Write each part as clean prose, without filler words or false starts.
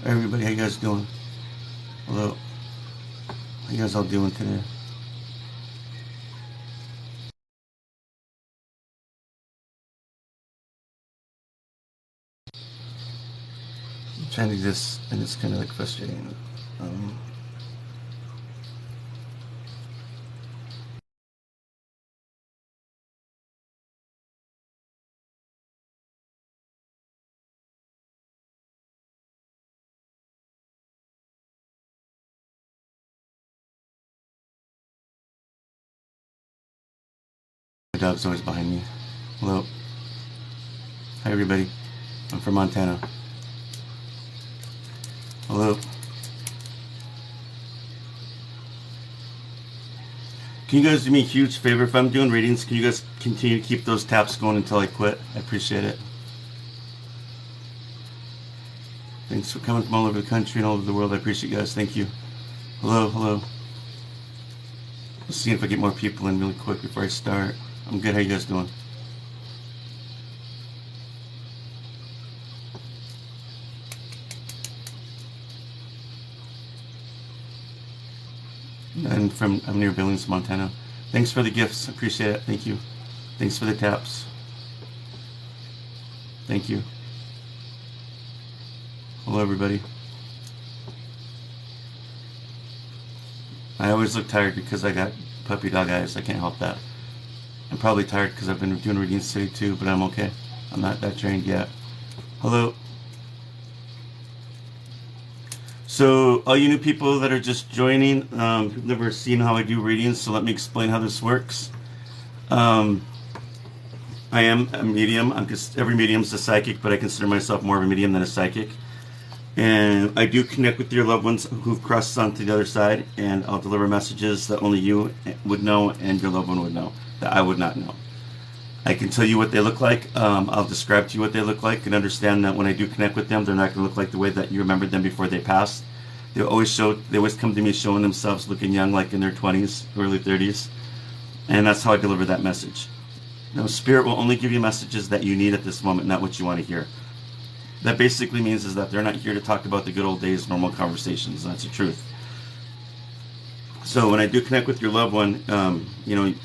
Everybody, how you guys doing? Hello. How you guys all doing today? I'm trying to just, and it's kind of like frustrating. Um, my dog's always behind me. Hello. Hi, everybody. I'm from Montana. Hello. Can you guys do me a huge favor if I'm doing readings? Can you guys continue to keep those taps going until I quit? I appreciate it. Thanks for coming from all over the country and all over the world. I appreciate you guys. Thank you. Hello, hello. Let's see if I get more people in really quick before I start. I'm good. How you guys doing? I'm near Billings, Montana. Thanks for the gifts. Appreciate it. Thank you. Thanks for the taps. Thank you. Hello, everybody. I always look tired because I got puppy dog eyes. I can't help that. I'm probably tired because I've been doing readings today too, but I'm okay. I'm not that trained yet. Hello. So, all you new people that are just joining, who've never seen how I do readings, so let me explain how this works. I am a medium. Every medium's a psychic, but I consider myself more of a medium than a psychic. And I do connect with your loved ones who've crossed onto the other side, and I'll deliver messages that only you would know and your loved one would know, that I would not know. I can tell you what they look like. I'll describe to you what they look like, and understand that when I do connect with them, they're not going to look like the way that you remembered them before they passed. They always come to me showing themselves looking young, like in their 20s, early 30s, and that's how I deliver that message. Now, Spirit will only give you messages that you need at this moment, not what you want to hear. That basically means is that they're not here to talk about the good old days, normal conversations. That's the truth. So when I do connect with your loved one,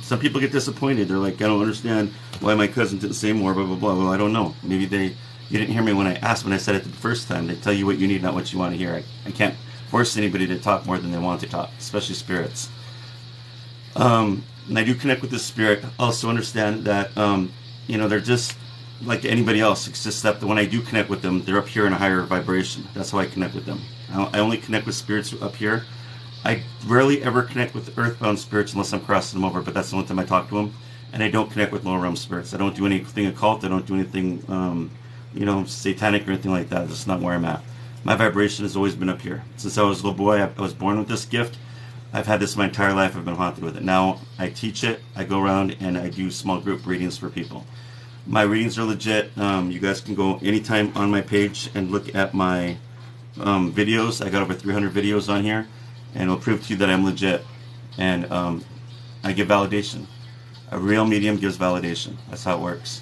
some people get disappointed. They're like, I don't understand why my cousin didn't say more, blah, blah, blah. Well, I don't know. Maybe you didn't hear me when I said it the first time. They tell you what you need, not what you want to hear. I can't force anybody to talk more than they want to talk, especially spirits. And I do connect with the spirit. Also understand that, they're just like anybody else. It's just that when I do connect with them, they're up here in a higher vibration. That's how I connect with them. I only connect with spirits up here. I rarely ever connect with earthbound spirits unless I'm crossing them over, but that's the only time I talk to them. And I don't connect with lower realm spirits. I don't do anything occult. I don't do anything, satanic or anything like that. That's not where I'm at. My vibration has always been up here. Since I was a little boy, I was born with this gift. I've had this my entire life. I've been haunted with it. Now I teach it. I go around and I do small group readings for people. My readings are legit. You guys can go anytime on my page and look at my videos. I got over 300 videos on here, and it'll prove to you that I'm legit. And I give validation. A real medium gives validation. That's how it works.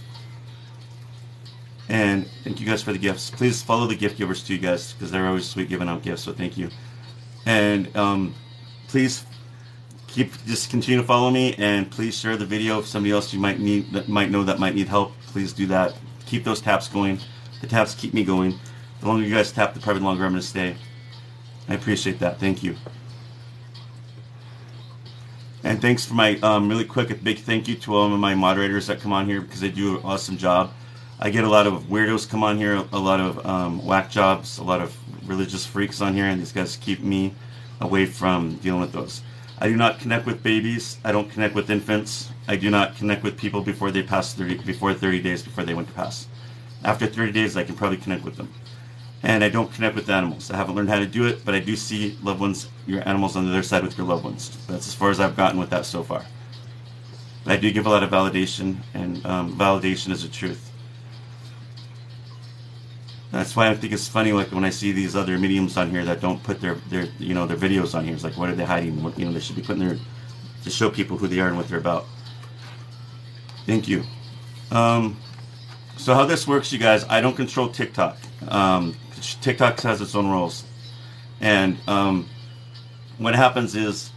And thank you guys for the gifts. Please follow the gift givers too, guys, because they're always sweet giving out gifts. So thank you. And please just continue to follow me, and please share the video if somebody else you might need help. Please do that. Keep those taps going. The taps keep me going. The longer you guys tap, the probably longer I'm going to stay. I appreciate that. Thank you. And thanks for my really quick, a big thank you to all of my moderators that come on here, because they do an awesome job. I get a lot of weirdos come on here, a lot of whack jobs, a lot of religious freaks on here, and these guys keep me away from dealing with those. I do not connect with babies. I don't connect with infants. I do not connect with people before they pass 30 days before they went to pass. After 30 days, I can probably connect with them. And I don't connect with animals. I haven't learned how to do it, but I do see loved ones, your animals on the other side with your loved ones. That's as far as I've gotten with that so far. But I do give a lot of validation, and validation is the truth. That's why I think it's funny, like when I see these other mediums on here that don't put their videos on here. It's like, what are they hiding? They should be putting to show people who they are and what they're about. Thank you. So how this works, you guys, I don't control TikTok. TikTok has its own rules, and what happens is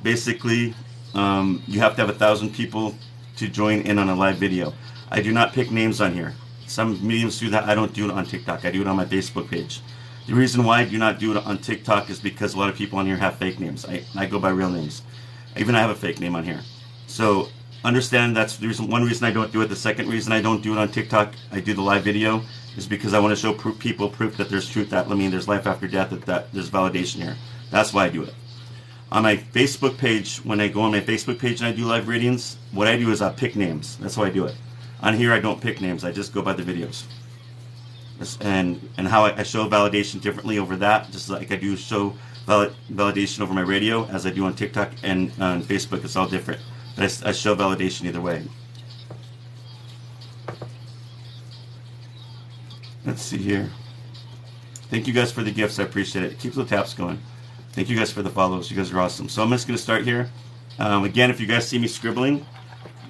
basically you have to have 1,000 people to join in on a live video. I do not pick names on here. Some mediums do that. I don't do it on TikTok. I do it on my Facebook page. The reason why I do not do it on TikTok is because a lot of people on here have fake names. I go by real names. Even I have a fake name on here. So understand that's the reason. One reason I don't do it. The second reason I don't do it on TikTok, I do the live video, is because I want to show proof that there's truth. That I mean, there's life after death. That there's validation here. That's why I do it. On my Facebook page, when I go on my Facebook page and I do live readings, what I do is I pick names. That's why I do it. On here, I don't pick names. I just go by the videos. And how I show validation differently over that, just like I do show validation over my radio, as I do on TikTok and on Facebook. It's all different. But I show validation either way. Let's see here. Thank you guys for the gifts. I appreciate it. Keep the taps going. Thank you guys for the follows. You guys are awesome. So I'm just going to start here. Again, if you guys see me scribbling,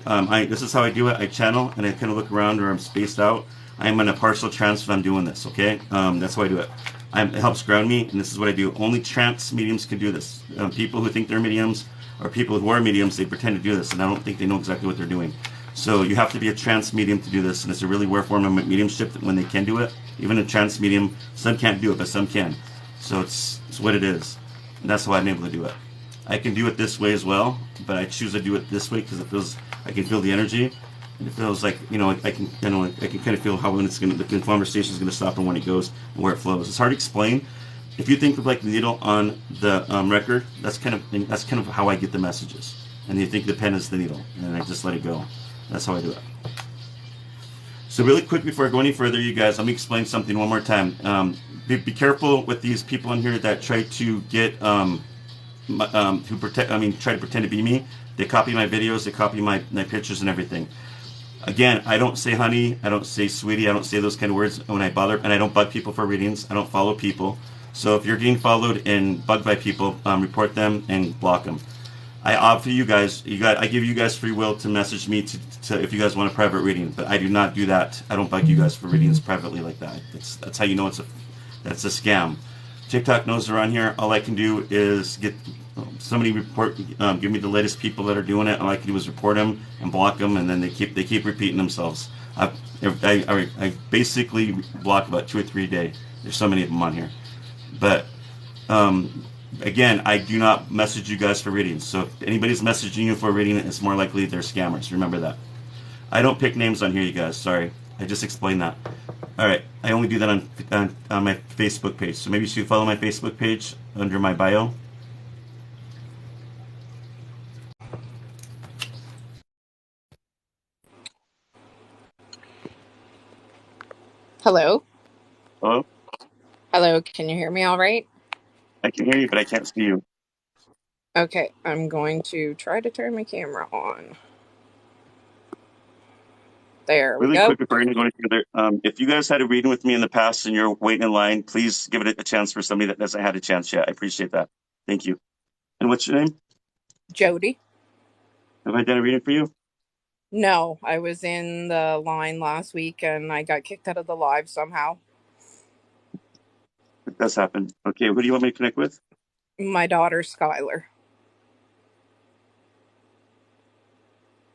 this is how I do it. I channel and I kind of look around where I'm spaced out. I'm in a partial trance when I'm doing this, okay? That's how I do it. It helps ground me, and this is what I do. Only trance mediums can do this. People who think they're mediums, or people who are mediums, they pretend to do this, and I don't think they know exactly what they're doing. So you have to be a trance medium to do this, and it's a really rare form of mediumship when they can do it. Even a trance medium, some can't do it, but some can. So it's what it is. And that's how I'm able to do it. I can do it this way as well, but I choose to do it this way because it feels, I can feel the energy. And it feels like, I can kind of feel how when the conversation is going to stop and when it goes and where it flows. It's hard to explain. If you think of like the needle on the record, that's kind of how I get the messages. And you think the pen is the needle, and I just let it go. That's how I do it. So really quick before I go any further, you guys, let me explain something one more time. Be careful with these people in here that try to get try to pretend to be me. They copy my videos, they copy my pictures and everything. Again, I don't say honey, I don't say sweetie, I don't say those kind of words when I bother, and I don't bug people for readings. I don't follow people. So if you're getting followed and bugged by people, report them and block them. I offer you guys, I give you guys free will to message me to if you guys want a private reading, but I do not do that. I don't bug you guys for readings privately like that. That's how you know that's a scam. TikTok knows they're on here. All I can do is get somebody give me the latest people that are doing it. All I can do is report them and block them, and then they keep repeating themselves. I basically block about 2 or 3 a day. There's so many of them on here, but again, I do not message you guys for readings. So if anybody's messaging you for a reading, it's more likely they're scammers. Remember that. I don't pick names on here, you guys. Sorry, I just explained that. All right, I only do that on my Facebook page. So maybe you should follow my Facebook page under my bio. Hello? Hello? Hello, can you hear me all right? I can hear you, but I can't see you. Okay, I'm going to try to turn my camera on. There we Really go. quick before we go any further, if you guys had a reading with me in the past and you're waiting in line, please give it a chance for somebody that hasn't had a chance yet. I appreciate that. Thank you. And what's your name? Jody? Have I done a reading for you? No, I was in the line last week and I got kicked out of the live somehow. It does happen. Okay, who do you want me to connect with? My daughter, Skylar.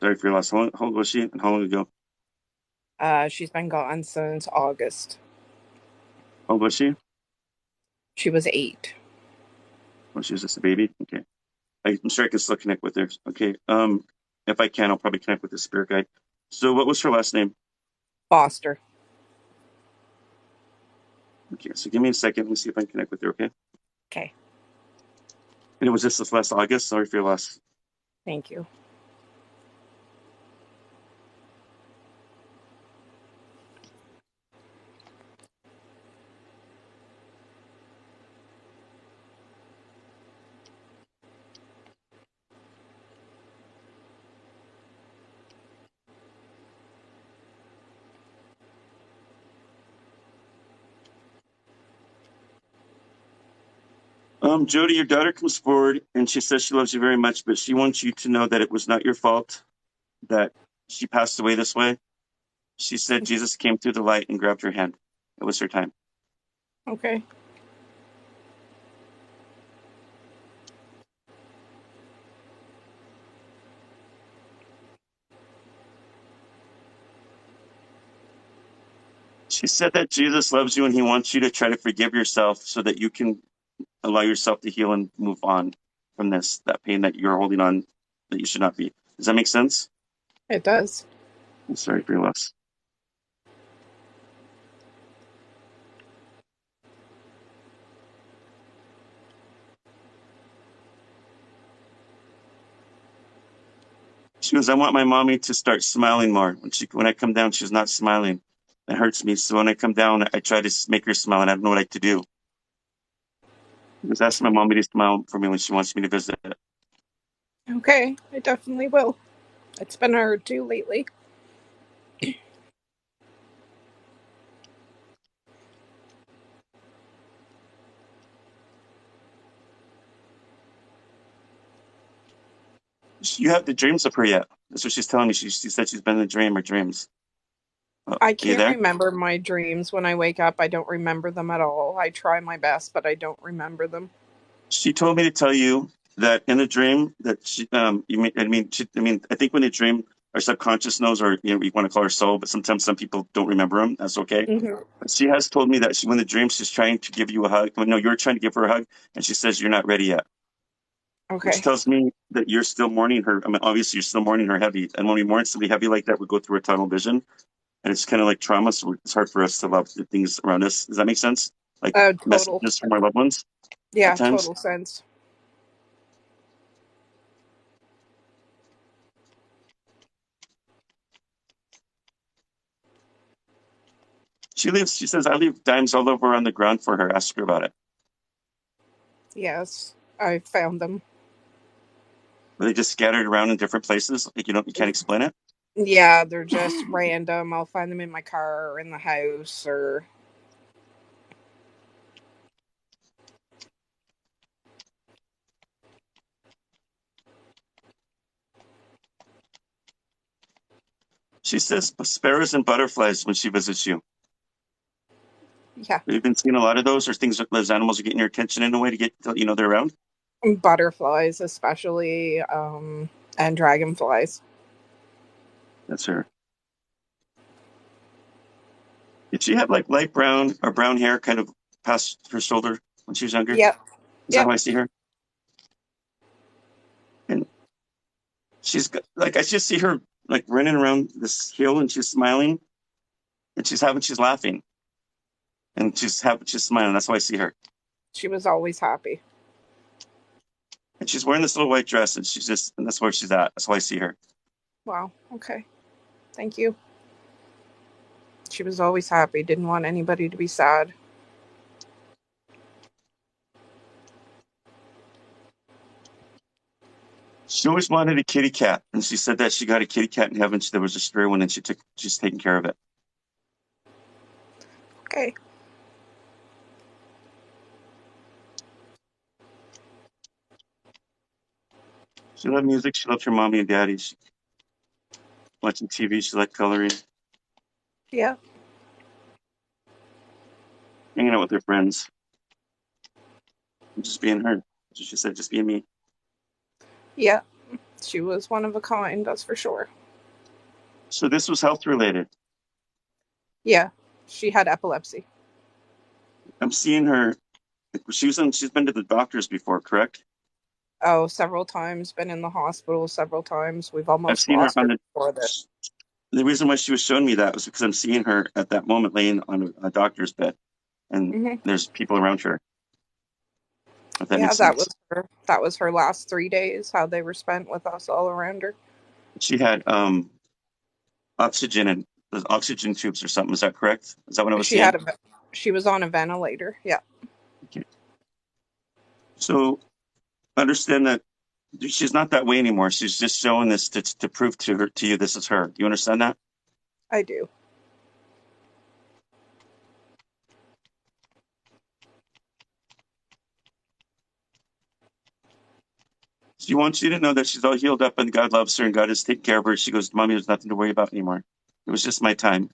Sorry for your loss. How old was she and how long ago? She's been gone since August. How old was she? She was 8. Oh, she was just a baby? Okay. I'm sure I can still connect with her. Okay. If I can, I'll probably connect with the spirit guide. So what was her last name? Foster. Okay, so give me a second. Let me see if I can connect with her, okay? Okay. And it was just this last August. Sorry for your loss. Thank you. Jody, your daughter comes forward and she says she loves you very much, but she wants you to know that it was not your fault that she passed away this way. She said Jesus came through the light and grabbed her hand. It was her time. Okay. She said that Jesus loves you and he wants you to try to forgive yourself so that you can allow yourself to heal and move on from that pain that you're holding on that you should not be. Does that make sense? It does. I'm sorry for your loss. She goes, I want my mommy to start smiling more. When I come down, she's not smiling. It hurts me. So when I come down, I try to make her smile, and I don't know what to do. Just ask my mommy to smile for me when she wants me to visit. Okay. I definitely will. It's been hard too lately. You have the dreams of her yet? That's what she's telling me. She said she's been in a dream or dreams. Are I you can't there? remember my dreams when I wake up. I don't remember them at all. I try my best, but I don't remember them. She told me to tell you that in a dream that I think when they dream, our subconscious knows, or we want to call her soul, but sometimes some people don't remember them. That's okay. Hmm. But she has told me that when the dream, she's trying to give you a hug. No, you're trying to give her a hug, and she says you're not ready yet, which Okay. tells me that you're still mourning her. I mean, obviously, you're still mourning her heavy. And when we mourn somebody heavy like that, we go through a tunnel vision, and it's kind of like trauma. So it's hard for us to love the things around us. Does that make sense? Like Total. messages from our loved ones at Yeah, times. total sense. She says, I leave dimes all over on the ground for her. Ask her about it. Yes, I found them. Are they just scattered around in different places? Like you can't explain it? Yeah, they're just random. I'll find them in my car or in the house or. She says sparrows and butterflies when she visits you. Yeah, Have you been seeing a lot of those or things that those animals are getting your attention in a way to get they're around? butterflies especially, and dragonflies. That's her. Did she have like light brown or brown hair kind of past her shoulder when she was younger? Yep, Is that how yep. I see her? And like I just see her like running around this hill and she's smiling and she's laughing and she's smiling. That's how I see her. She was always happy. And she's wearing this little white dress and and that's where she's at. That's how I see her. Wow. Okay. Thank you. She was always happy. Didn't want anybody to be sad. She always wanted a kitty cat, and she said that she got a kitty cat in heaven. There was a stray one, and she's taking care of it. Okay. She loved music. She loved her mommy and daddy. She watching TV. She liked coloring, Yeah. hanging out with her friends, and just being her. She said, just being me. Yeah. She was one of a kind, that's for sure. So this was health related. Yeah. She had epilepsy. I'm seeing her. She's been to the doctors before, correct? Oh, several times. Been in the hospital several times. We've I've almost seen her lost on her before this. the reason why she was showing me that was because I'm seeing her at that moment laying on a doctor's bed, and Hmm. there's people around her. If that Yeah, makes sense. that was her last 3 days. How they were spent with us all around her. She had oxygen and the oxygen tubes or something. Is that correct? Is that what I was She had seeing? a she was on a ventilator. Yeah, Okay. So understand that she's not that way anymore. She's just showing this to prove to you this is her. Do you understand that? I do. She wants you to know that she's all healed up and God loves her and God is taking care of her. She goes, Mommy, there's nothing to worry about anymore. It was just my time.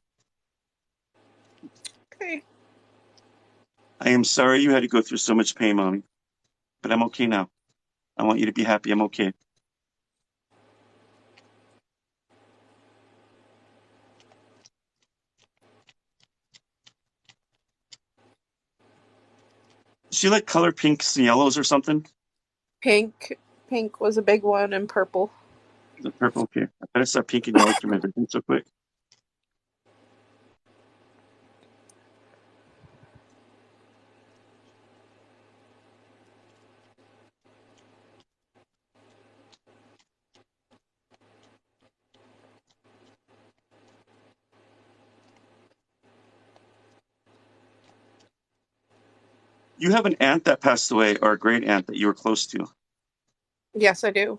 Okay. I am sorry you had to go through so much pain, Mommy, but I'm okay now. I want you to be happy. I'm okay. Does she like color pinks and yellows or something? Pink. Pink was a big one, and purple. The purple, okay. I better start pink and yellow through my vision so quick. You have an aunt that passed away, or a great aunt that you were close to. Yes, I do.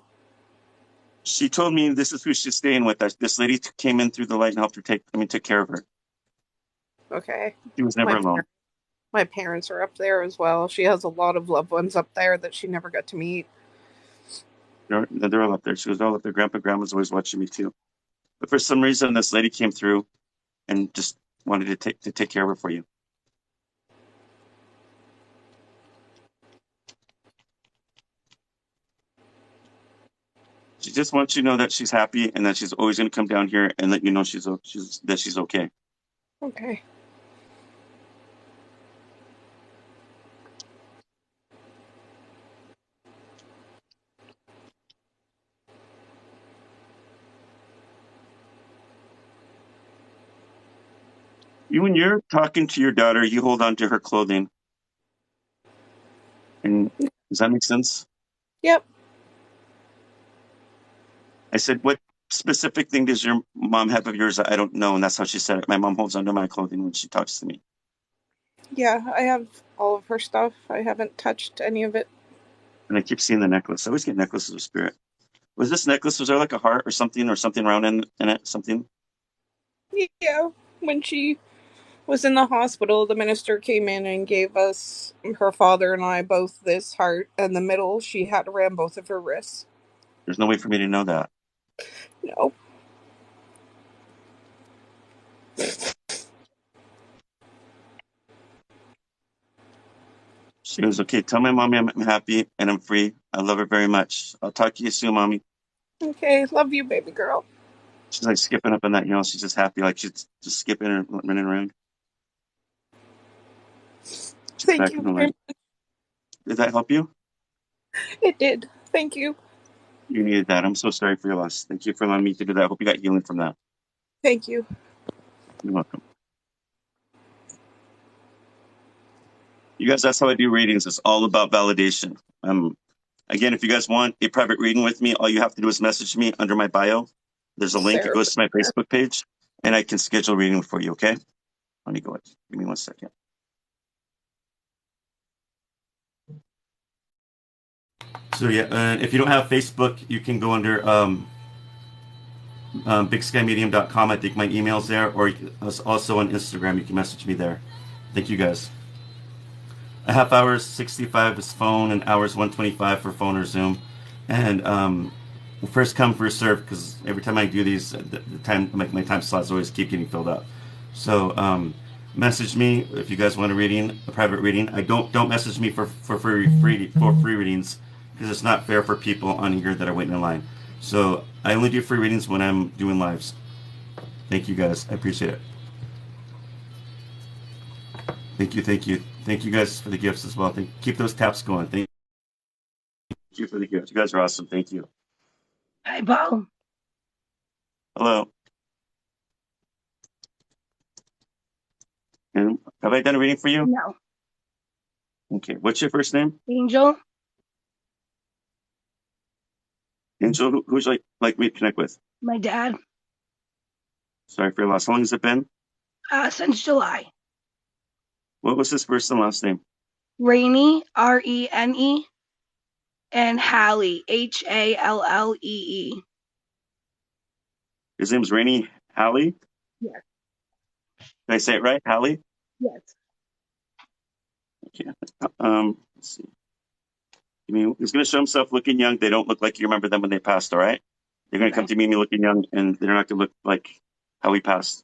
She told me this is who she's staying with. That this lady came in through the light and helped her took care of her. Okay. She was My never alone. my parents are up there as well. She has a lot of loved ones up there that she never got to meet. They're all up there. She was all up there. Grandma's always watching me too. But for some reason, this lady came through and just wanted to take care of her for you. She just wants you to know that she's happy and that she's always going to come down here and let you know she's okay. Okay. You, when you're talking to your daughter, you hold on to her clothing. And does that make sense? Yep. I said, what specific thing does your mom have of yours? I don't know. And that's how she said it. My mom holds onto my clothing when she talks to me. Yeah, I have all of her stuff. I haven't touched any of it. And I keep seeing the necklace. I always get necklaces of spirit. Was this necklace, was there like a heart or something round in it? Something? Yeah. When she was in the hospital, the minister came in and gave us, her father and I, both this heart, and the middle she had around both of her wrists. There's no way for me to know that. No. She goes, okay, tell my mommy I'm happy and I'm free. I love her very much. I'll talk to you soon, mommy. Okay, love you, baby girl. She's like skipping up and that, she's just happy. Like she's just skipping and running around. She's Thank back you in the very light. much. Did that help you? It did. Thank you. You needed that. I'm so sorry for your loss. Thank you for allowing me to do that. I hope you got healing from that. Thank you. You're welcome. You guys, that's how I do readings. It's all about validation. Again, if you guys want a private reading with me, all you have to do is message me under my bio. There's a link. It Sarah. goes to my Facebook page, and I can schedule a reading for you. Okay? Let me go. Give me 1 second. So yeah, if you don't have Facebook, you can go under bigskymedium.com. I think my email's there, or also on Instagram. You can message me there. Thank you guys. A half hour is 65 is phone, and hours 125 for phone or Zoom. And first come, first serve, because every time I do these, the time my time slots always keep getting filled up. So message me if you guys want a reading, a private reading. I don't message me for free readings because it's not fair for people on here that are waiting in line. So I only do free readings when I'm doing lives. Thank you guys. I appreciate it. Thank you guys for the gifts as well. Keep those taps going. Thank you for the gifts. You guys are awesome. Thank you. Hi, Paul. Hello. And have I done a reading for you? No. Okay. What's your first name? Angel? Angel. Who's like me to connect with? My dad? Sorry for your loss. How long has it been? Since July. What was his first and last name? Rainy, Rene, and Hallie, Hallee. His name's Rainy Hallie. Yes. Did I say it right? Hallie? Yes. Okay. Let's see. I mean, he's going to show himself looking young. They don't look like you remember them when they passed, all right? They're going to come to me looking young, and they're not going to look like how he passed.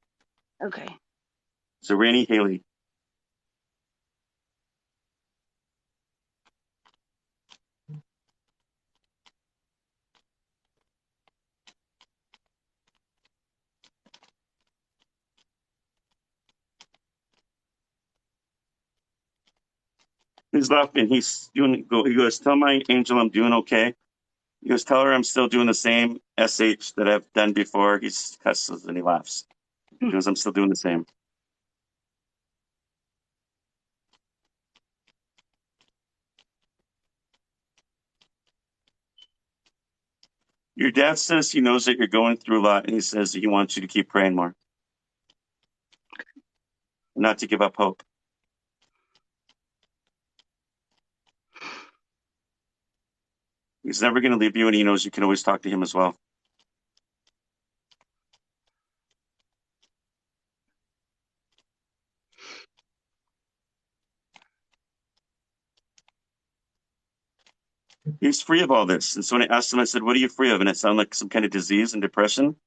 Okay. So, Rainy Haley. He's left and he's doing. He goes, tell my angel I'm doing okay. He goes, tell her I'm still doing the same sh that I've done before. He cusses and he laughs. He goes, I'm still doing the same. Your dad says he knows that you're going through a lot, and he says that he wants you to keep praying more, not to give up hope. He's never going to leave you, and he knows you can always talk to him as well. He's free of all this. And so when I asked him, I said, what are you free of? And it sounded like some kind of disease and depression,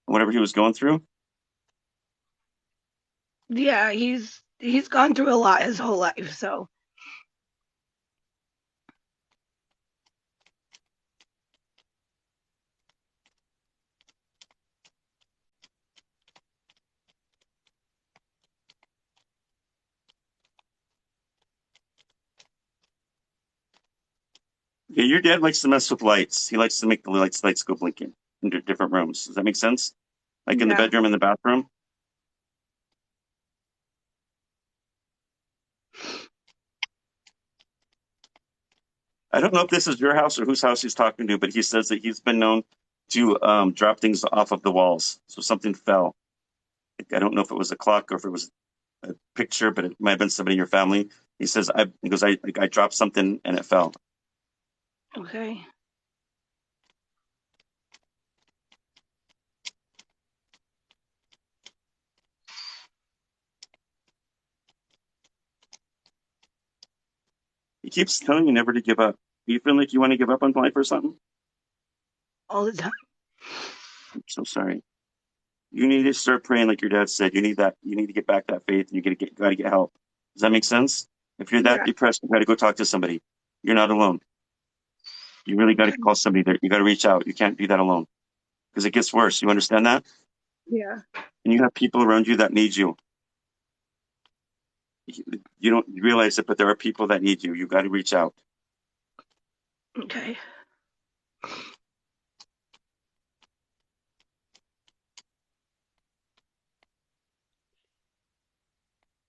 whatever he was going through. Yeah, he's gone through a lot his whole life, so Yeah, your dad likes to mess with lights. He likes to make the lights go blinking in different rooms. Does that make sense? Like in the yeah. bedroom and the bathroom? I don't know if this is your house or whose house he's talking to, but he says that he's been known to drop things off of the walls. So something fell. I don't know if it was a clock or if it was a picture, but it might have been somebody in your family. He says, I dropped something and it fell. Okay. He keeps telling you never to give up. Do you feel like you want to give up on life or something? All the time. I'm so sorry. You need to start praying like your dad said. You need that. You need to get back that faith, and got to get help. Does that make sense? If you're that Yeah. depressed, you got to go talk to somebody. You're not alone. You really got to Okay. call somebody there. You got to reach out. You can't do that alone because it gets worse. You understand that? Yeah. And you have people around you that need you. You don't realize it, but there are people that need you. You got to reach out. Okay.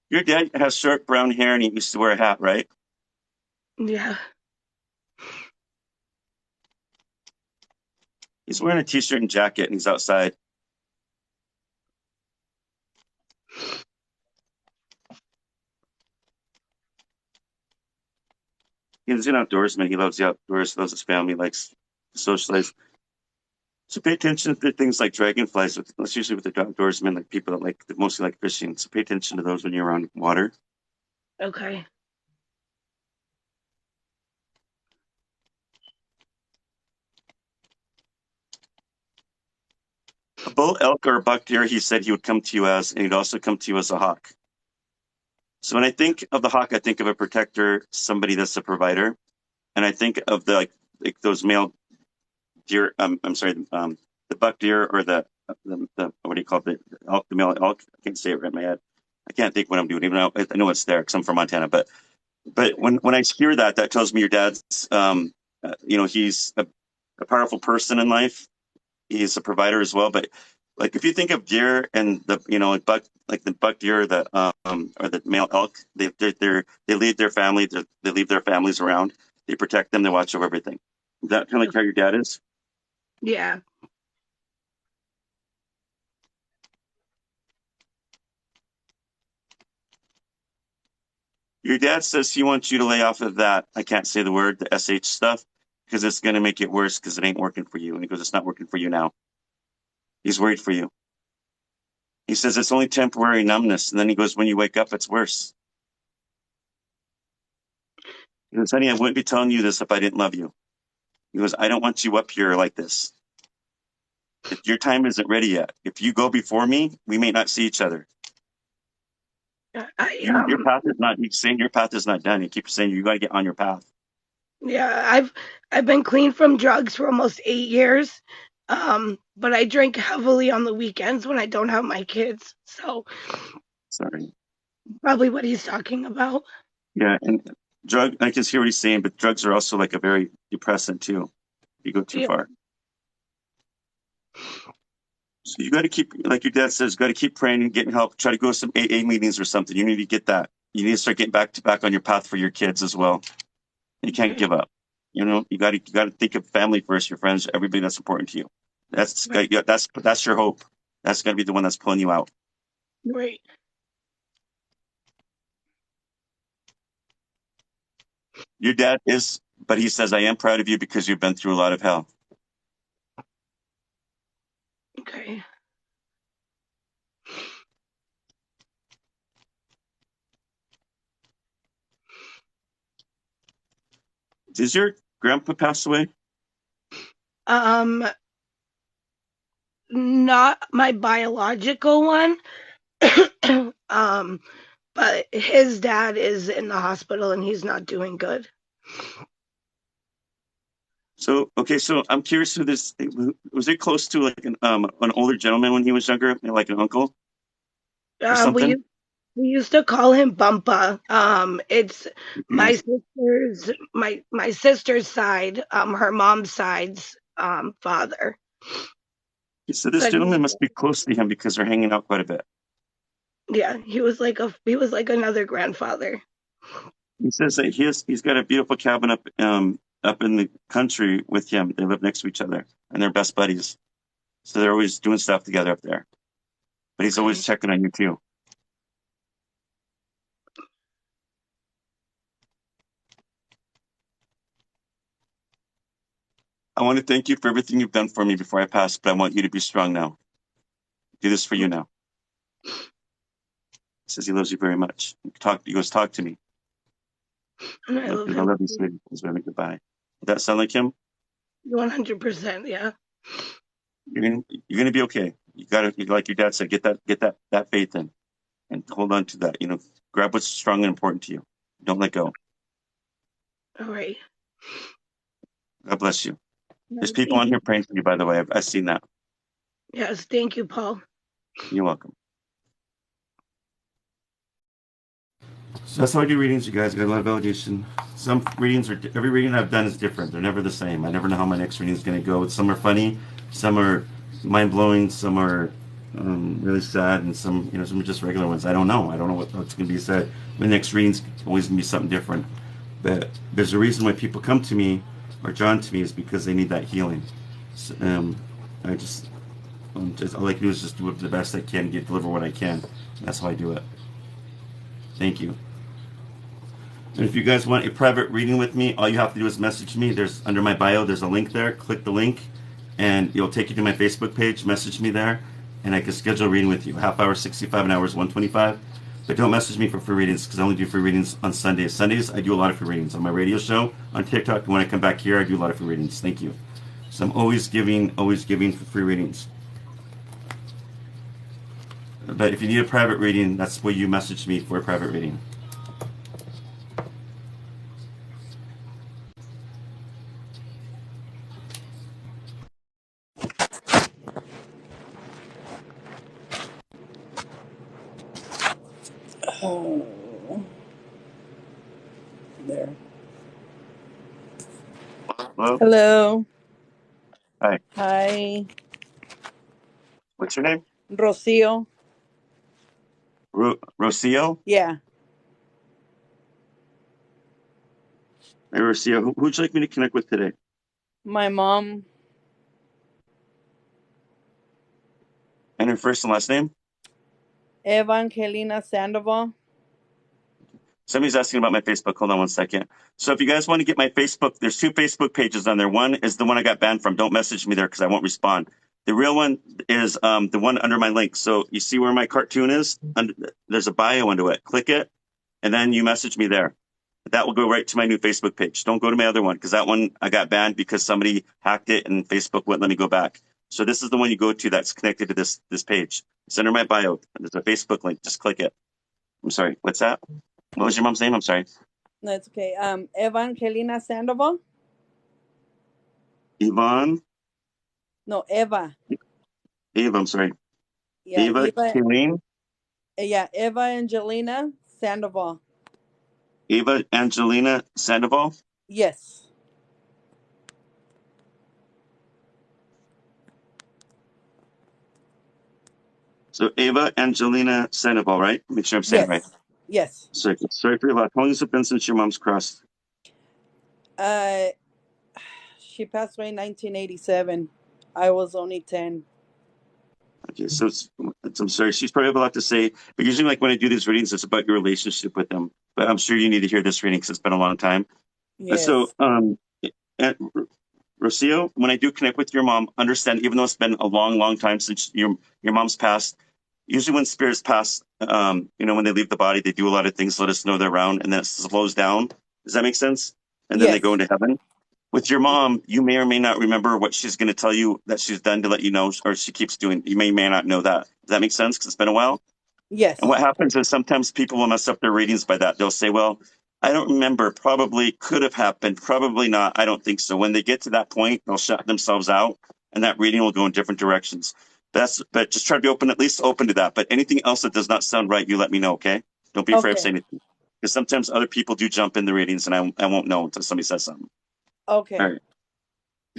Your dad has short brown hair and he used to wear a hat, right? Yeah. He's wearing a t-shirt and jacket and he's outside. He's an outdoorsman. He loves the outdoors, he loves his family, likes to socialize. So pay attention to things like dragonflies. That's usually with the outdoorsmen, like people that mostly like fishing. So pay attention to those when you're around water. Okay. A bull elk or a buck deer, he said he would come to you as, and he'd also come to you as a hawk. So when I think of the hawk, I think of a protector, somebody that's a provider, and I think of the like those male deer. I'm sorry, the buck deer or the what do you call it? The elk, the male elk. I can't say it right in my head. I can't think what I'm doing. Even though I know it's there because I'm from Montana. But when I hear that, that tells me your dad's, he's a powerful person in life. He's a provider as well. But like if you think of deer and the buck deer, or the male elk, they lead their family. They leave their families around. They protect them. They watch over everything. Is that kind of like how your dad is? Yeah. Your dad says he wants you to lay off of that. I can't say the word, the sh stuff, because it's going to make it worse because it ain't working for you. And he goes, it's not working for you now. He's worried for you. He says it's only temporary numbness. And then he goes, when you wake up, it's worse. He goes, honey, I wouldn't be telling you this if I didn't love you. He goes, I don't want you up here like this. If your time isn't ready yet. If you go before me, we may not see each other. I Your path is not, he's saying your path is not done. He keeps saying you got to get on your path. yeah, I've been clean from drugs for almost 8 years. But I drink heavily on the weekends when I don't have my kids. So Sorry. probably what he's talking about. Yeah. And I can hear what he's saying, but drugs are also like a very depressant too. If you go too Yeah. far. So you got to keep, like your dad says, got to keep praying and getting help. Try to go to some AA meetings or something. You need to get that. You need to start getting back on your path for your kids as well. You can't give up. You got to think of family first, your friends, everybody that's important to you. Right. That's your hope. That's gonna be the one that's pulling you out. Right. Your dad is, but he says, I am proud of you because you've been through a lot of hell. Okay. Does your grandpa pass away? Not my biological one. But his dad is in the hospital and he's not doing good. So okay, so I'm curious who this was. It close to like an older gentleman when he was younger, like an uncle or Um, we something? we used to call him Bumpa. It's my Yes. sister's side, her mom's side's father. So this But gentleman must be close to him because they're hanging out quite a bit. yeah, he was like another grandfather. He says that he's got a beautiful cabin up in the country with him. They live next to each other and they're best buddies. So they're always doing stuff together up there. But he's always Okay. checking on you too. I want to thank you for everything you've done for me before I pass, but I want you to be strong now. Do this for you now. He says he loves you very much. He goes, talk to me. And I love I him love you, sweetie. He's going to goodbye. Does that sound like him? 100%. Yeah. You're gonna be okay. You gotta, like your dad said, get that faith in and hold on to that. Grab what's strong and important to you. Don't let go. All right. God bless you. There's Right. people Thank on you. here praying for you, by the way. I've seen that. Yes. Thank you, Paul. You're welcome. So that's how I do readings, you guys. I got a lot of validation. Every reading I've done is different. They're never the same. I never know how my next reading is going to go. Some are funny, some are mind blowing, some are really sad, and some are just regular ones. I don't know. I don't know what's going to be said. My next reading's always going to be something different. But there's a reason why people come to me or drawn to me is because they need that healing. So, I just all I can do is just do it the best I can, deliver what I can. That's how I do it. Thank you. And if you guys want a private reading with me, all you have to do is message me. There's under my bio, there's a link there. Click the link, and it'll take you to my Facebook page. Message me there, and I can schedule a reading with you. Half hour, 65, and hours, 125. But don't message me for free readings because I only do free readings on Sundays. Sundays, I do a lot of free readings on my radio show, on TikTok, and when I come back here, I do a lot of free readings. Thank you. So I'm always giving for free readings. But if you need a private reading, that's where you message me for a private reading. Oh, there. Hello? Hello. Hi. Hi, What's your name? Rocio. Rocio? Yeah, Hey, Rocio. Who would you like me to connect with today? my mom, And her first and last name? Evangelina Sandoval. Somebody's asking about my Facebook. Hold on one second. So if you guys want to get my Facebook, there's two Facebook pages on there. One is the one I got banned from. Don't message me there because I won't respond. The real one is the one under my link. So you see where my cartoon is? There's a bio under it. Click it, and then you message me there. That will go right to my new Facebook page. Don't go to my other one because that one I got banned because somebody hacked it and Facebook wouldn't let me go back. So this is the one you go to that's connected to this page. It's under my bio. There's a Facebook link. Just click it. I'm sorry. What's that? What was your mom's name? I'm sorry. That's okay. Evangelina Sandoval. Yvonne. No, Eva. Eva, I'm sorry. Yeah, Eva Eva. Kaline. Yeah, Eva Angelina Sandoval. Ava Angelina Sandoval. Yes. So Ava Angelina Sandoval, right? Make sure I'm saying it right. Yes. Sorry for your loss. How long has it been since your mom's crossed? She passed away in 1987. I was only 10. Okay, so I'm sorry. She's probably have a lot to say, but usually, like when I do these readings, it's about your relationship with them. But I'm sure you need to hear this reading because it's been a long time. So, Yes. and Rocio, when I do connect with your mom, understand even though it's been a long, long time since your mom's passed. Usually, when spirits pass, when they leave the body, they do a lot of things to let us know they're around, and then it slows down. Does that make sense? And then they go Yes. into heaven. With your mom, you may or may not remember what she's going to tell you that she's done to let you know, or she keeps doing. You may not know that. Does that make sense? Because it's been a while. Yes. And what happens is sometimes people will mess up their readings by that. They'll say, well, I don't remember. Probably could have happened. Probably not. I don't think so. When they get to that point, they'll shut themselves out and that reading will go in different directions. But just try to be open, at least open to that. But anything else that does not sound right, you let me know, okay? Don't be afraid of Okay. saying anything. Because sometimes other people do jump in the readings and I won't know until somebody says something. Okay. All right.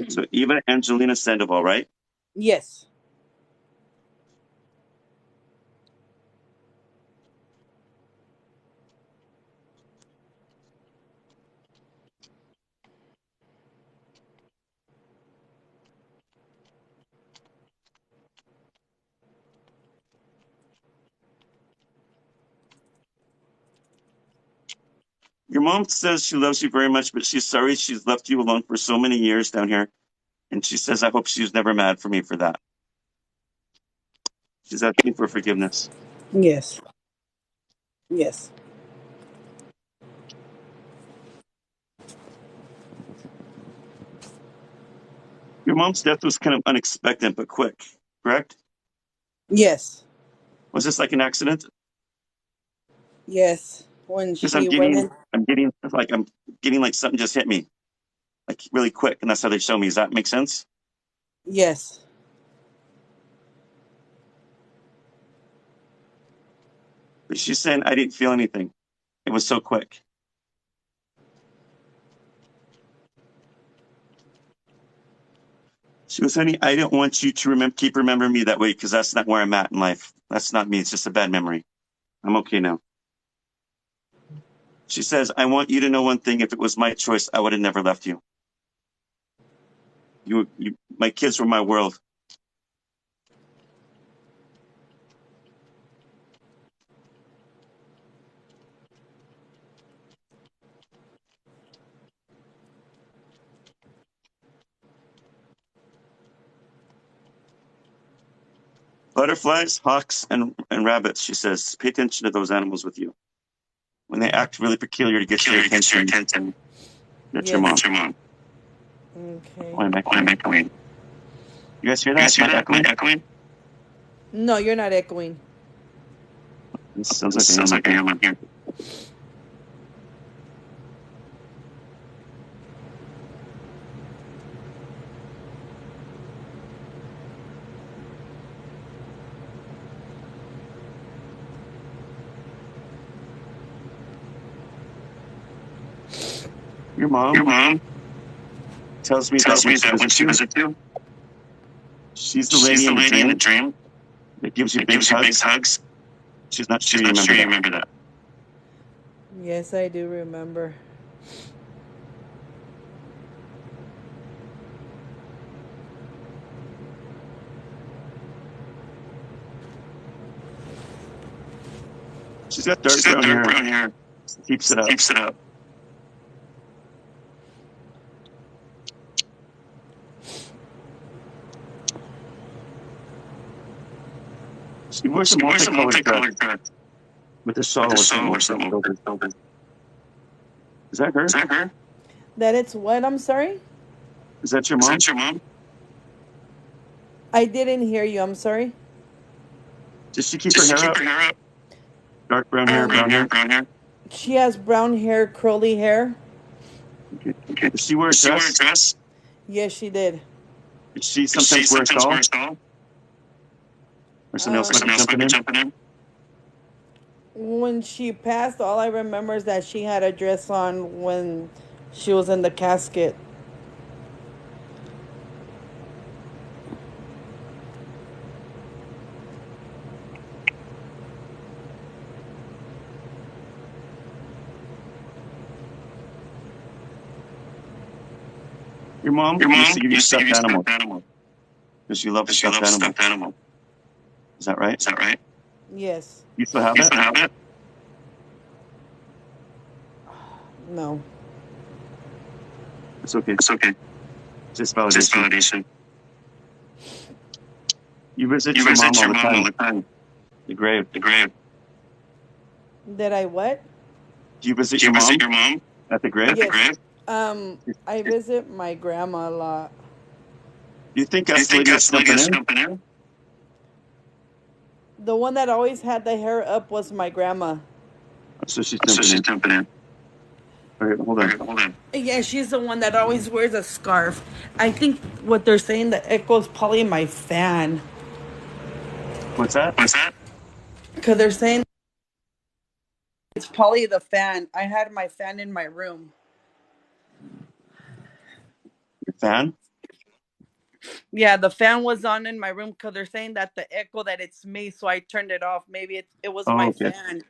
So Eva Angelina Sandoval, right? Yes. Your mom says she loves you very much, but she's sorry she's left you alone for so many years down here. And she says, I hope she's never mad for me for that. She's asking for forgiveness. Yes. Yes. Your mom's death was kind of unexpected, but quick, correct? Yes. Was this like an accident? Yes. When Because she went in. I'm getting like something just hit me, like really quick. And that's how they show me. Does that make sense? Yes. But she's saying, I didn't feel anything. It was so quick. She goes, honey, I don't want you to keep remembering me that way because that's not where I'm at in life. That's not me. It's just a bad memory. I'm okay now. She says, I want you to know one thing. If it was my choice, I would have never left you. My kids were my world. Butterflies, hawks, and rabbits, she says, pay attention to those animals with you. When they act really peculiar to get your attention, that's your mom. Yes. Okay. Why am I echoing? You guys hear that? Am I echoing? No, you're not echoing. This sounds like I am on here. Your mom tells me that when she was a two, she's the lady in the dream that gives you big hugs. She's not sure you remember that. Yes, I do remember. She's got dark brown hair. Keeps it up. She wears a multicolored dress with a shawl or something. Is that her? That it's what? I'm sorry? Is that your mom? I didn't hear you. I'm sorry. Does she keep her hair up? Dark brown hair, brown hair. She has brown hair, curly hair. Okay. Does she wear a dress? Yes, she did. Does she sometimes wear a shawl? Or something else might be jumping in? When she passed, all I remember is that she had a dress on when she was in the casket. Your mom Your used mom to give you used to give stuffed you animals stuffed animal because you love because she stuffed loves animals. stuffed animal. Is that right? Is that right? Yes. You still have You it? still have it? No. It's okay. It's okay. Just Just validation. validation. You visit You your mom visit all your the mom all time. the time. The grave. The grave. Did I what? Do you visit Do you your visit mom your mom at the grave? at the Yes. grave? I visit my grandma a lot. Do you think Do you that's the think lady that's that's the lady jumping that's in? jumping in? The one that always had the hair up was my grandma. So she's So jumping she's in. jumping in. Okay, hold on. Okay, hold on. Yeah, she's the one that always wears a scarf. I think what they're saying, the echo is probably my fan. What's that? What's that? Because they're saying it's probably the fan. I had my fan in my room. Your fan? Yeah, the fan was on in my room because they're saying that the echo that it's me, so I turned it off. Maybe it was Oh, my okay. fan.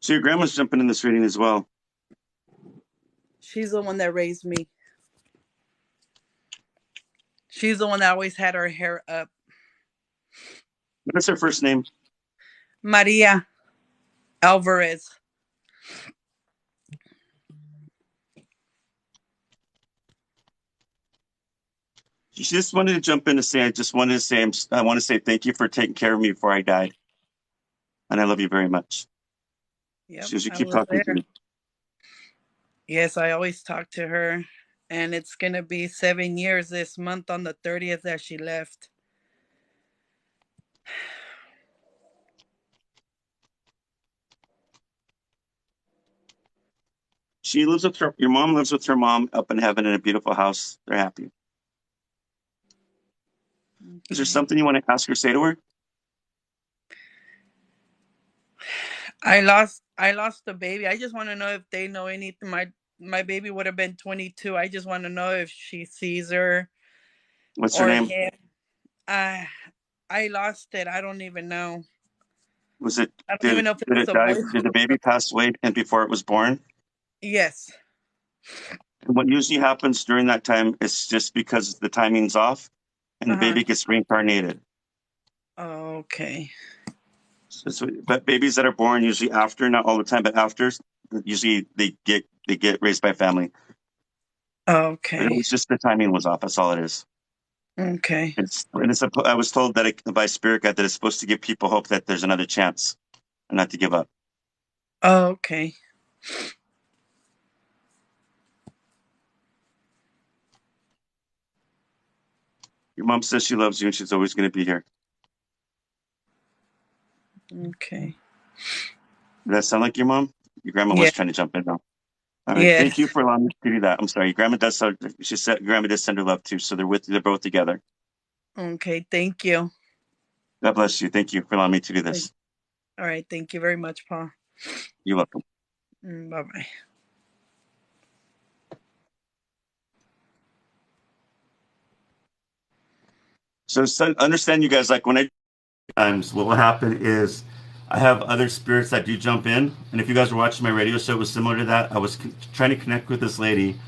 So your grandma's jumping in this reading as well. She's the one that raised me. She's the one that always had her hair up. What is her first name? Maria Alvarez. She just wanted to jump in to say, I want to say thank you for taking care of me before I died. And I love you very much. Yep, She goes, you I keep was talking to there. me. Yes, I always talk to her. And it's going to be 7 years this month on the 30th that she left. She lives with your mom lives with her mom up in heaven in a beautiful house. They're happy. Is there something you want to ask or say to her? I lost the baby. I just want to know if they know anything. My baby would have been 22. I just want to know if she sees her What's her or name? him. I lost it. I don't even know. Was it I don't even did know if it did was it a die? boy. Did the baby pass away and before it was born? Yes. And what usually happens during that time is just because the timing's off and the baby gets reincarnated. Okay. But babies that are born usually after, not all the time, but after, usually they get raised by family. But Okay. it was just the timing was off. That's all it is. Okay. I was told that by Spirit Guide that it's supposed to give people hope that there's another chance and not to give up. Okay. Your mom says she loves you and she's always going to be here. Okay. Does that sound like your mom? Your grandma Yeah. was trying to jump in now. All right. Yeah. Thank you for allowing me to do that. I'm sorry. Your grandma does. She said grandma does send her love too. So they're both together. Okay. Thank you. God bless you. Thank you for allowing me to do this. All right. Thank you very much, Paul. You're welcome. Bye-bye. So understand, you guys, like when times what will happen is I have other spirits that do jump in. And if you guys were watching my radio show, it was similar to that. I was trying to connect with this lady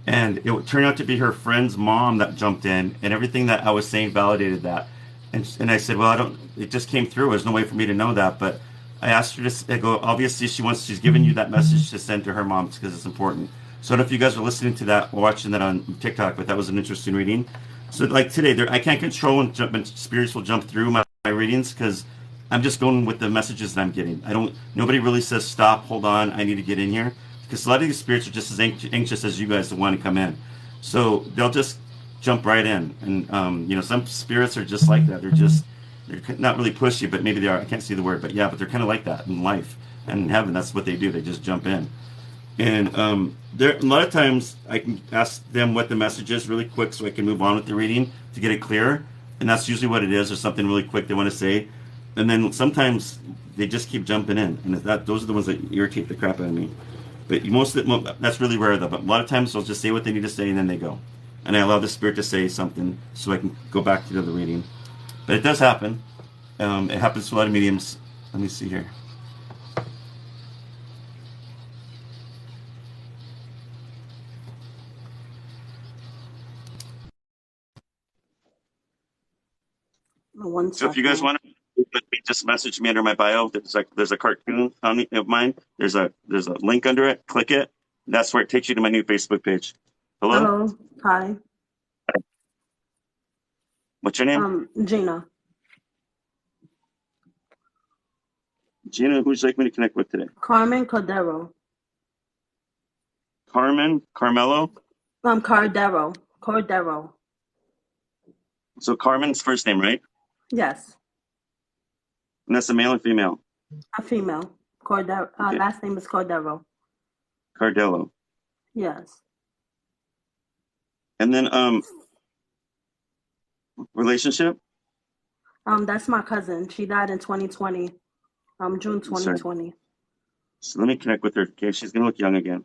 and it would turn out to be her friend's mom that jumped in and everything that I was saying validated that. And I said, well, it just came through. There's no way for me to know that. But I asked her to go, obviously she's giving you that message to send to her mom because it's important. So I don't know if you guys are listening to that or watching that on TikTok, but that was an interesting reading. So like today, I can't control when spirits will jump through my readings because I'm just going with the messages that I'm getting. Nobody really says, stop, hold on, I need to get in here. Because a lot of these spirits are just as anxious as you guys to want to come in. So they'll just jump right in. And, some spirits are just like that. They're not really pushy, but maybe they are. I can't see the word, but yeah, but they're kind of like that in life. And in heaven, that's what they do. They just jump in. And a lot of times I can ask them what the message is really quick so I can move on with the reading to get it clear. and that's usually what it is, or something really quick they want to say, and then sometimes they just keep jumping in, and those are the ones that irritate the crap out of me. But most of that's really rare though. But a lot of times they'll just say what they need to say and then they go, and I allow the spirit to say something so I can go back to the other reading. But it does happen. It happens to a lot of mediums. Let me see here. One So if you guys second. want to, just message me under my bio. There's a cartoon of mine. There's a link under it. Click it. That's where it takes you to my new Facebook page. Hello? Hello. Hi. What's your name? Gina. Gina, who'd you like me to connect with today? Carmen Cordero. Carmen? Carmelo? Cordero. Cordero. So Carmen's first name, right? Yes. And that's a male or female? A female. Cordero. Okay. Last name is Cordero. Cardello. Yes. And then relationship? That's my cousin. She died in 2020. June Sorry. 2020. So let me connect with her. Okay, she's gonna look young again.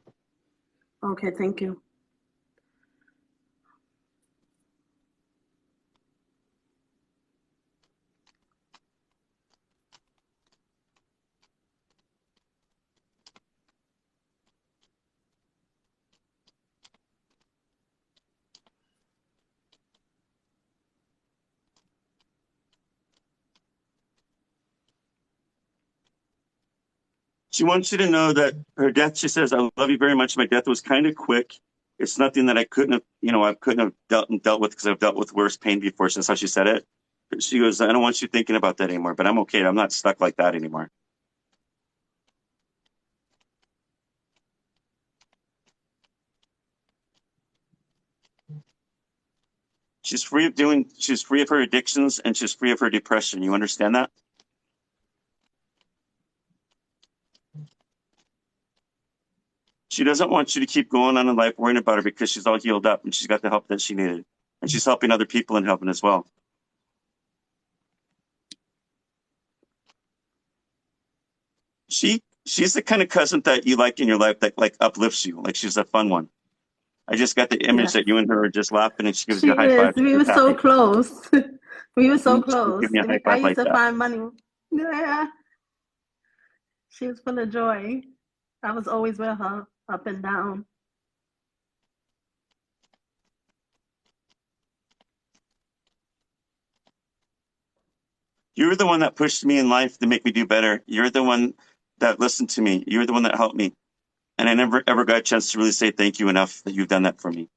Okay, thank you. She wants you to know that her death, she says, I love you very much. My death was kind of quick. It's nothing that I couldn't have dealt with because I've dealt with worse pain before. That's how she said it. But she goes, I don't want you thinking about that anymore, but I'm okay. I'm not stuck like that anymore. She's free of her addictions and she's free of her depression. You understand that? She doesn't want you to keep going on in life worrying about her because she's all healed up and she's got the help that she needed. And she's helping other people and helping as well. She's the kind of cousin that you like in your life that like uplifts you. Like she's a fun one. I just got the image that you and her are just laughing and she gives She you a high is. five. We were so close. We were so close. Give me a high I five used like to that. find money. Yeah. She was full of joy. I was always with her, up and down. You're the one that pushed me in life to make me do better. You're the one that listened to me. You're the one that helped me. And I never ever got a chance to really say thank you enough that you've done that for me.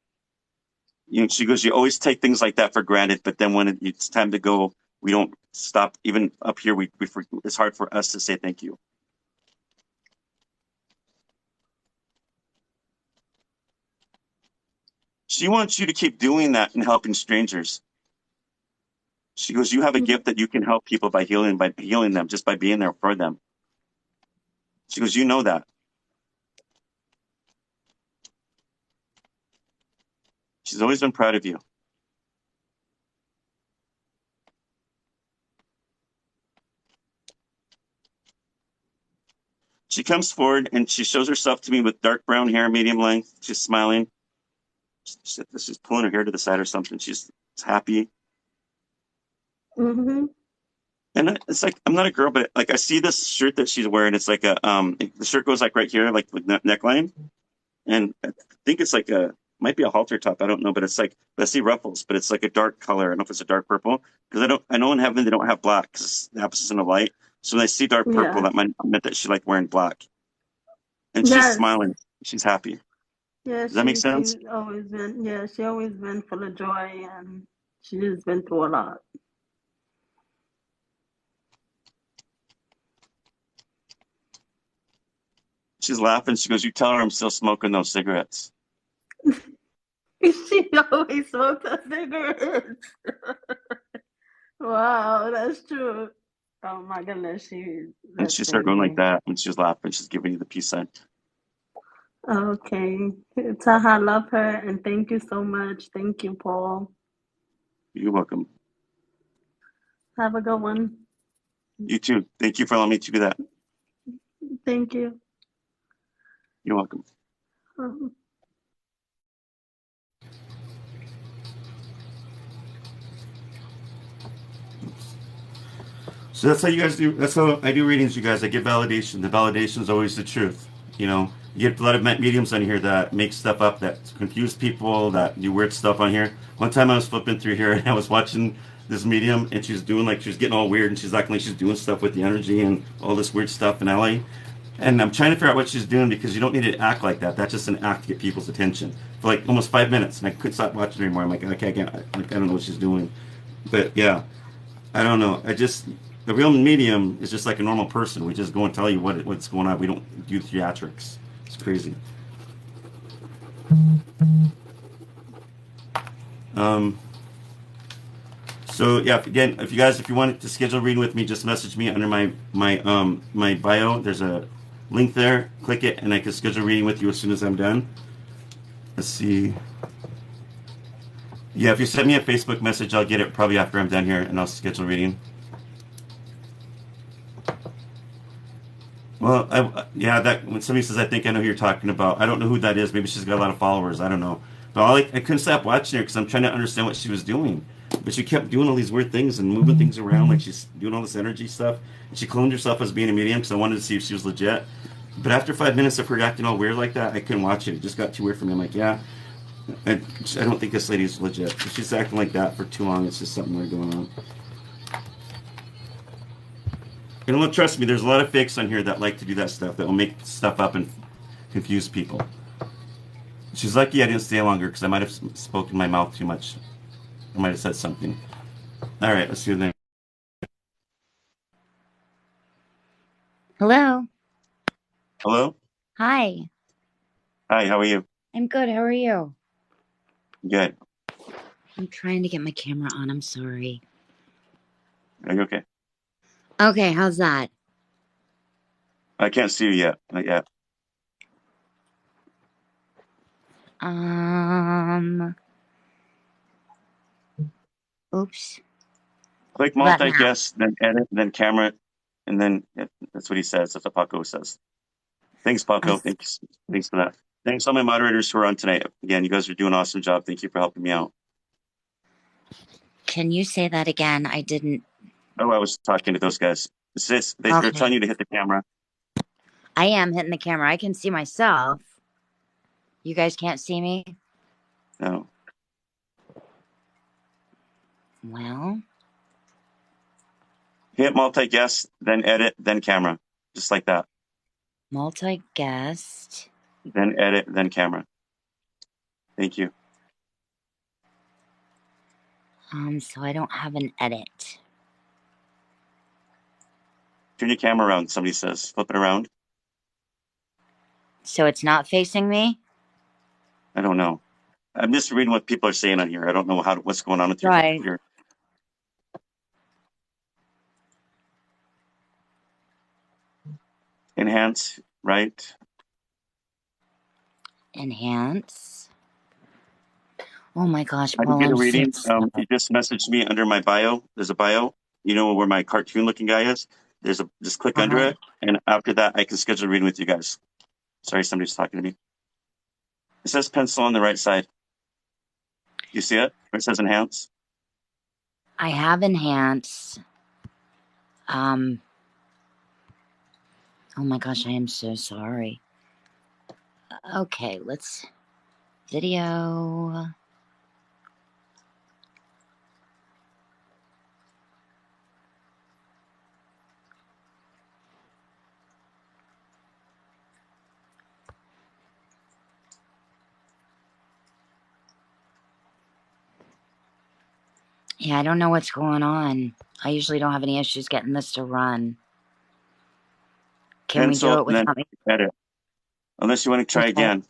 She goes, you always take things like that for granted, but then when it's time to go, we don't stop. Even up here, it's hard for us to say thank you. She wants you to keep doing that and helping strangers. She goes, you have a gift that you can help people by healing them, just by being there for them. She goes, you know that. She's always been proud of you. She comes forward and she shows herself to me with dark brown hair, medium length. She's smiling. She's pulling her hair to the side or something. She's happy. Mm-hmm. And it's like, I'm not a girl, but like I see this shirt that she's wearing. It's like the shirt goes like right here, like with neckline. And I think it's like might be a halter top. I don't know, but it's like, I see ruffles, but it's like a dark color. I don't know if it's a dark purple because I know in heaven they don't have black because the opposite of light. So when I see dark purple, that meant that she like wearing black. And she's smiling. She's happy. Yeah, Does that make sense? she's always been, she always been full of joy, and she's been through a lot. She's laughing. She goes, you tell her I'm still smoking those cigarettes. She always smoked a cigarette. Wow, that's true. Oh my goodness, And she started going like that when she was laughing. She's giving you the peace sign. Okay. Tell her I love her and thank you so much. Thank you, Paul. You're welcome. Have a good one. You too. Thank you for allowing me to do that. Thank you. You're welcome. Um, So that's how you guys do. That's how I do readings, you guys. I give validation. The validation is always the truth. You know, you get a lot of mediums on here that make stuff up, that confuse people, that do weird stuff on here. One time I was flipping through here and I was watching this medium and she was doing like, she was getting all weird and she's acting like she's doing stuff with the energy and all this weird stuff in LA. And I'm trying to figure out what she's doing because you don't need to act like that. That's just an act to get people's attention for like almost 5 minutes. And I couldn't stop watching anymore. I'm like, okay, I don't know what she's doing. But yeah, I don't know. The real medium is just like a normal person. We just go and tell you what's going on. We don't do theatrics. It's crazy. Um, so yeah, again, if you want to schedule a reading with me, just message me under my bio. There's a link there. Click it, and I can schedule a reading with you as soon as I'm done. Let's see. Yeah, if you send me a Facebook message, I'll get it probably after I'm done here, and I'll schedule a reading. Well, that when somebody says, "I think I know who you're talking about," I don't know who that is. Maybe she's got a lot of followers. I don't know. But I couldn't stop watching her because I'm trying to understand what she was doing. But she kept doing all these weird things and moving things around, like she's doing all this energy stuff. And she cloned herself as being a medium because I wanted to see if she was legit. But after 5 minutes of her acting all weird like that, I couldn't watch it. It just got too weird for me. I'm like, yeah, I don't think this lady's legit. If she's acting like that for too long, it's just something weird going on. And look, trust me, there's a lot of fakes on here that like to do that stuff, that will make stuff up and confuse people. She's lucky I didn't stay longer because I might have spoken my mouth too much. I might have said something. All right, let's see you then. Hello. Hello? Hi. Hi, how are you? I'm good. How are you? Good. I'm trying to get my camera on. I'm sorry. Are you okay? Okay, how's that? I can't see you yet. Not yet. Oops. Click What now? multi-guest, then edit, then camera, and then that's what he says. That's what Paco says. Thanks, Paco. Thanks for that. Thanks all my moderators who are on tonight. Again, you guys are doing an awesome job. Thank you for helping me out. Can you say that again? I didn't. Oh, I was talking to those guys. They're telling you to hit the camera. I am hitting the camera. I can see myself. You guys can't see me? No. Well. Hit multi-guest, then edit, then camera. Just like that. Multi-guest. Then edit, then camera. Thank you. So I don't have an edit. Turn your camera around, somebody says. Flip it around. So it's not facing me? I don't know. I'm just reading what people are saying on here. I don't know what's going on with your computer. Enhance, right? Enhance. Oh my gosh, I Paul, can get a I'm reading. so You just messaged me under my bio. There's a bio. You know where my cartoon looking guy is? Just click under it. And after that, I can schedule a reading with you guys. Sorry, somebody's talking to me. It says pencil on the right side. You see it? Where it says enhance? I have enhance. Oh my gosh, I am so sorry. Okay, let's video. Yeah, I don't know what's going on. I usually don't have any issues getting this to run. Can Pencil, we do it without me? Edit. Unless you want to try again.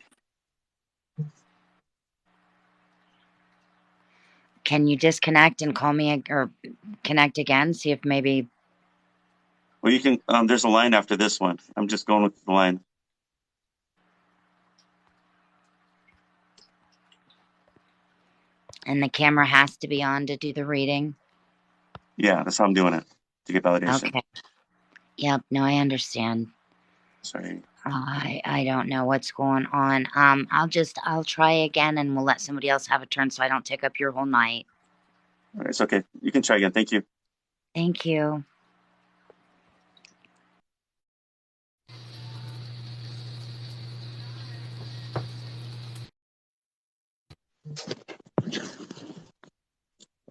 Can you disconnect and call me or connect again? See if maybe. Well, you can. There's a line after this one. I'm just going with the line. And the camera has to be on to do the reading? Yeah, that's how I'm doing it to get validation. Okay. Yep. No, I understand. Sorry. I don't know what's going on. I'll try again, and we'll let somebody else have a turn so I don't take up your whole night. All right, it's okay. You can try again. Thank you. Thank you.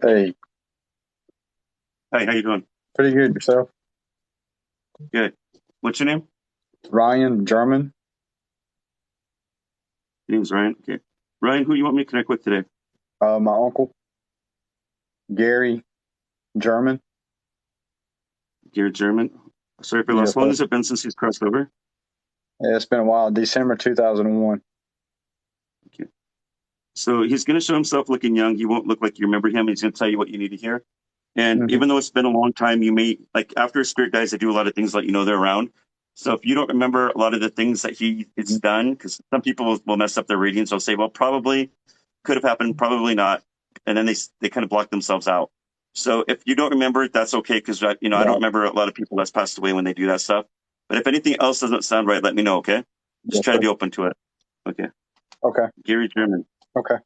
Hey, Hi, how you doing? pretty good yourself. Good. What's your name? Ryan German. Your name's Ryan. Okay. Ryan, who you want me to connect with today? My uncle Gary German. Gary German. Sorry for Yeah, loss. How long has it been since he's crossed over? it's been a while. December 2001. Okay. So he's going to show himself looking young. He won't look like you remember him. He's going to tell you what you need to hear. And Mhm. even though it's been a long time, you may, like after a spirit dies, they do a lot of things let you know they're around. So if you don't remember a lot of the things that it's done, because some people will mess up their readings, they'll say, well, probably could have happened, probably not. And then they kind of block themselves out. So if you don't remember it, that's okay. Because, I don't Right. remember a lot of people that's passed away when they do that stuff. But if anything else doesn't sound right, let me know. Okay. Just Yes, try to sir. be open to it. Okay. Okay. Gary German. Okay.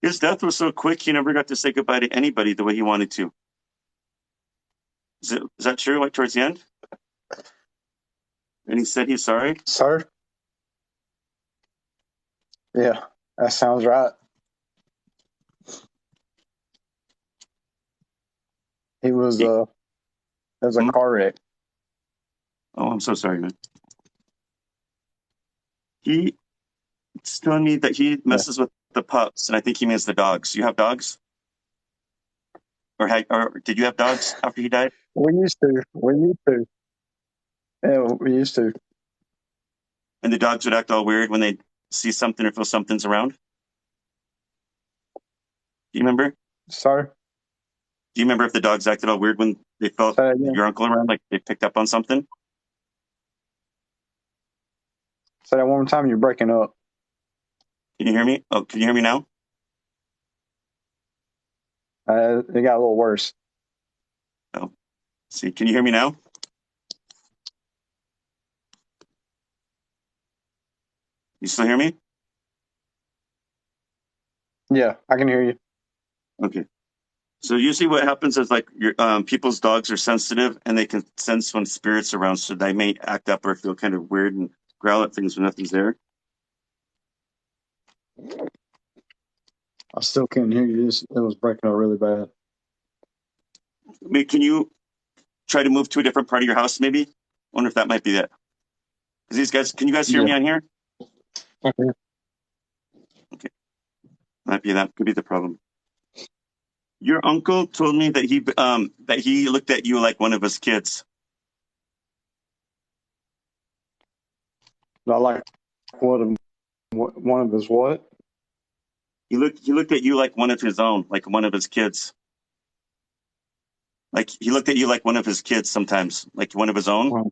His death was so quick, he never got to say goodbye to anybody the way he wanted to. Is that true? Like towards the end? And he said he's sorry? Sir? Yeah, that sounds right. He was it was a Hmm? car wreck. Oh, I'm so sorry, man. He's telling me that he Yeah. messes with the pups, and I think he means the dogs. You have dogs? Or did you have dogs after he died? We used to. Yeah, we used to. And the dogs would act all weird when they see something or feel something's around? Do you remember? Sir? Do you remember if the dogs acted all weird when they felt Say that again. your uncle around, like they picked up on something? Say that one more time. You're breaking up. Can you hear me? Oh, can you hear me now? It got a little worse. Oh, see, can you hear me now? You still hear me? Yeah, I can hear you. Okay. So usually what happens is like your people's dogs are sensitive and they can sense when spirits around, so they may act up or feel kind of weird and growl at things when nothing's there. I still can't hear you. It was breaking up really bad. I mean, can you try to move to a different part of your house, maybe? Wonder if that might be it. Because these guys, can you guys hear Yeah. me on here? Okay. Okay, might be that. Could be the problem. Your uncle told me that he looked at you like one of his kids. Not like one of his what? He looked at you like one of his own, like one of his kids. Like he looked at you like one of his kids sometimes, like one of his own.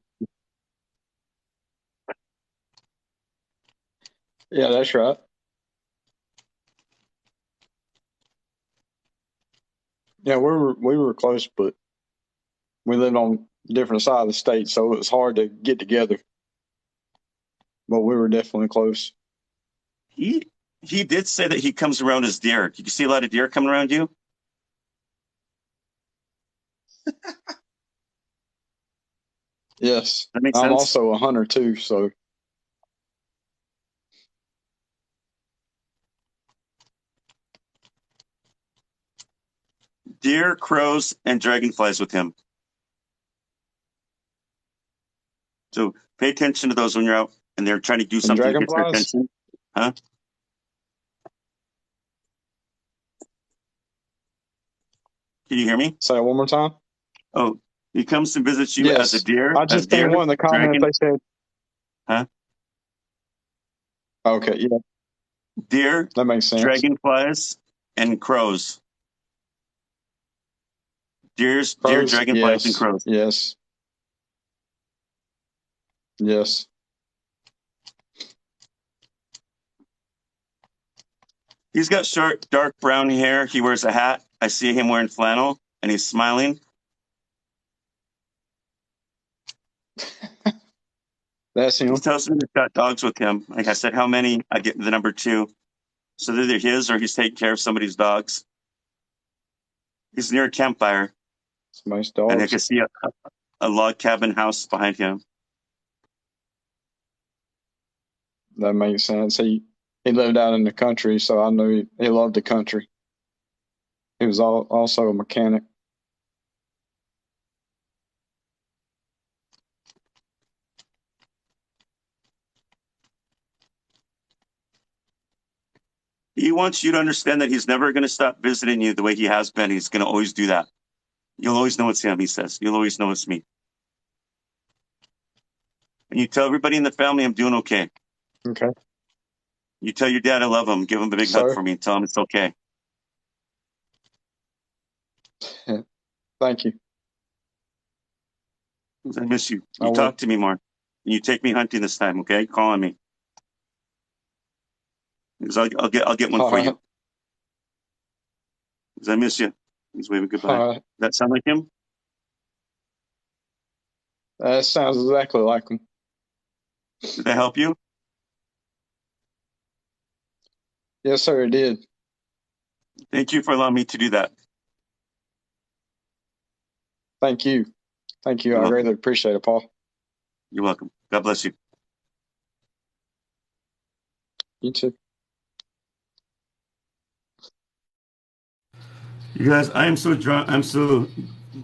Yeah, that's right. Yeah, we were close, but we lived on different side of the state, so it was hard to get together. But we were definitely close. He did say that he comes around as deer. You see a lot of deer coming around you? Yes, That makes I'm sense. also a hunter too, so Deer, crows, and dragonflies with him. So pay attention to those when you're out and they're trying to do and something to get your dragonflies. attention. Huh? Can you hear me? Say it one more time. Oh, he comes to visit you as a Yes, deer, I just seen one in the comments. dragon. They said, Huh? Okay, yeah, Deer, that makes sense. dragonflies, and crows. Deer, Crows, dragonflies, and yes, crows. yes, yes. He's got short, dark brown hair. He wears a hat. I see him wearing flannel, and he's smiling. That's He him. tells me he's got dogs with him. Like I said, how many? I get the number 2. So they're either his or he's taking care of somebody's dogs. He's near a campfire, Somebody's and I dogs. can see a log cabin house behind him. That makes sense. He lived out in the country, so I knew he loved the country. He was also a mechanic. He wants you to understand that he's never going to stop visiting you the way he has been. He's going to always do that. You'll always know it's him, he says. You'll always know it's me. And you tell everybody in the family I'm doing okay. Okay. You tell your dad I love him. Give him a big hug for me and tell him it's okay. Thank you. I miss you. I You will. talk to me more. And you take me hunting this time, okay? Call on me. Because I'll get one All for right. you. Because I miss you. He's waving goodbye. All right. Does that sound like him? That sounds exactly like him. Did that help you? Yes, sir, it did. Thank you for allowing me to do that. Thank you. Thank you. You're I welcome. greatly appreciate it, Paul. You're welcome. God bless you. You too. You guys, I am so drunk. I'm so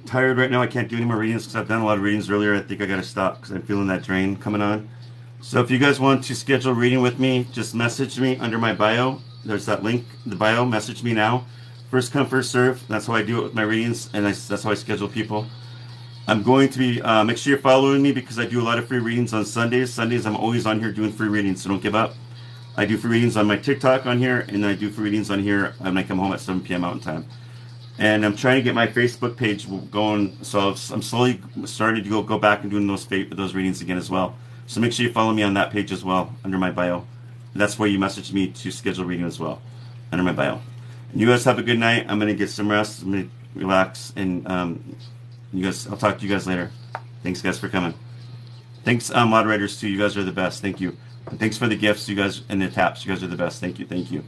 tired right now. I can't do any more readings because I've done a lot of readings earlier. I think I got to stop because I'm feeling that drain coming on. So if you guys want to schedule a reading with me, just message me under my bio. There's that link, the bio. Message me now. First come, first serve. That's how I do it with my readings, and that's how I schedule people. I'm going to be, make sure you're following me because I do a lot of free readings on Sundays. Sundays, I'm always on here doing free readings, so don't give up. I do free readings on my TikTok on here, and I do free readings on here when I come home at 7 p.m. Mountain Time. And I'm trying to get my Facebook page going, so I'm slowly starting to go back and doing those readings again as well. So make sure you follow me on that page as well, under my bio. That's where you message me to schedule reading as well, under my bio. And you guys have a good night. I'm gonna get some rest. I'm gonna relax, and I'll talk to you guys later. Thanks, guys, for coming. Thanks, moderators too. You guys are the best. Thank you. And thanks for the gifts, you guys, and the taps. You guys are the best. Thank you. Thank you.